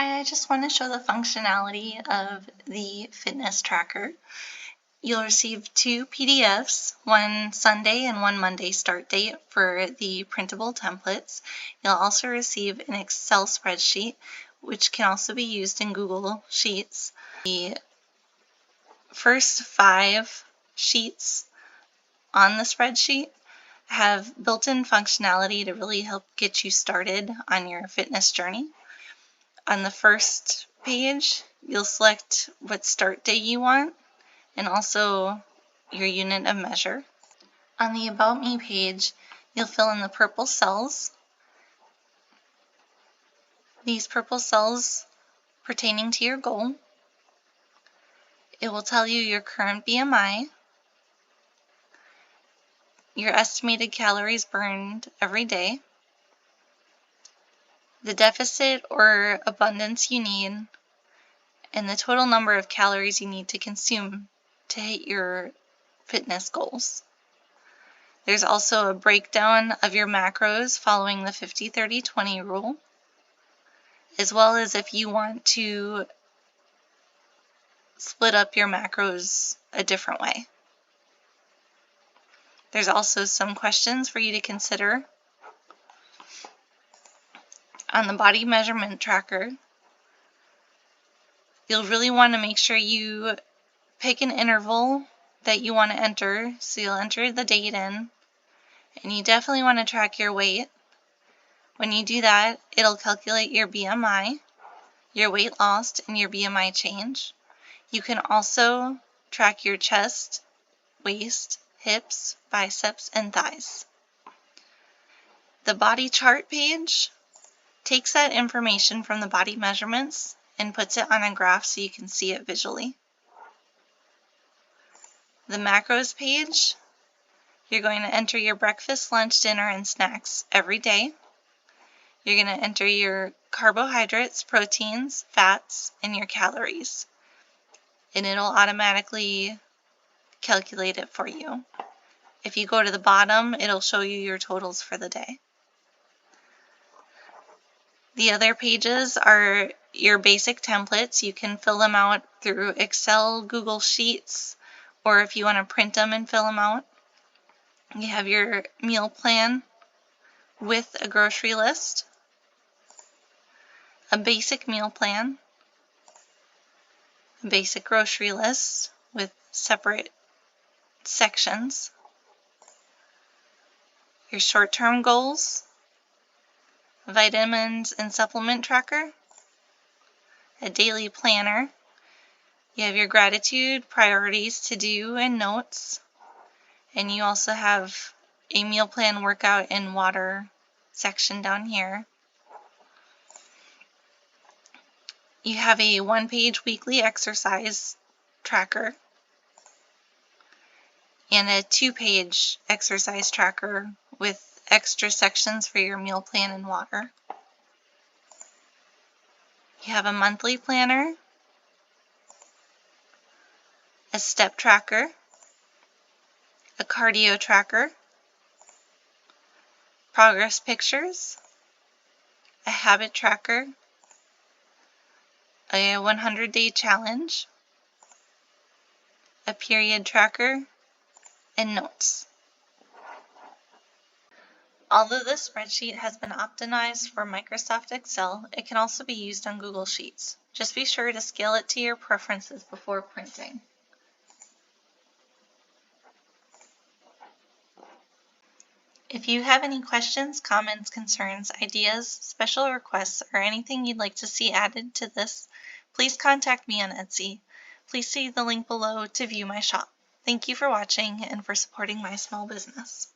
Hi, I just want to show the functionality of the fitness tracker. You'll receive two PDFs, one Sunday and one Monday start date for the printable templates. You'll also receive an Excel spreadsheet, which can also be used in Google Sheets. The first 5 sheets on the spreadsheet have built-in functionality to really help get you started on your fitness journey. On the first page, you'll select what start day you want and also your unit of measure. On the About Me page, you'll fill in the purple cells. These purple cells pertaining to your goal. It will tell you your current BMI, your estimated calories burned every day, the deficit or abundance you need, and the total number of calories you need to consume to hit your fitness goals. There's also a breakdown of your macros following the 50-30-20 rule, as well as if you want to split up your macros a different way. There's also some questions for you to consider. On the body measurement tracker, you'll really want to make sure you pick an interval that you want to enter. So you'll enter the date in, and you definitely want to track your weight. When you do that, it'll calculate your BMI, your weight lost, and your BMI change. You can also track your chest, waist, hips, biceps, and thighs. The body chart page takes that information from the body measurements and puts it on a graph so you can see it visually. The macros page, you're going to enter your breakfast, lunch, dinner, and snacks every day. You're going to enter your carbohydrates, proteins, fats, and your calories. And it'll automatically calculate it for you. If you go to the bottom, it'll show you your totals for the day. The other pages are your basic templates. You can fill them out through Excel, Google Sheets, or if you want to print them and fill them out. You have your meal plan with a grocery list, a basic meal plan, a basic grocery list with separate sections, your short-term goals, vitamins and supplement tracker, a daily planner. You have your gratitude, priorities, to do, and notes. And you also have a meal plan, workout, and water section down here. You have a 1-page weekly exercise tracker and a 2-page exercise tracker with extra sections for your meal plan and water. You have a monthly planner, a step tracker, a cardio tracker, progress pictures, a habit tracker, a 100-day challenge, a period tracker, and notes. Although this spreadsheet has been optimized for Microsoft Excel, it can also be used on Google Sheets. Just be sure to scale it to your preferences before printing. If you have any questions, comments, concerns, ideas, special requests, or anything you'd like to see added to this, please contact me on Etsy. Please see the link below to view my shop. Thank you for watching and for supporting my small business.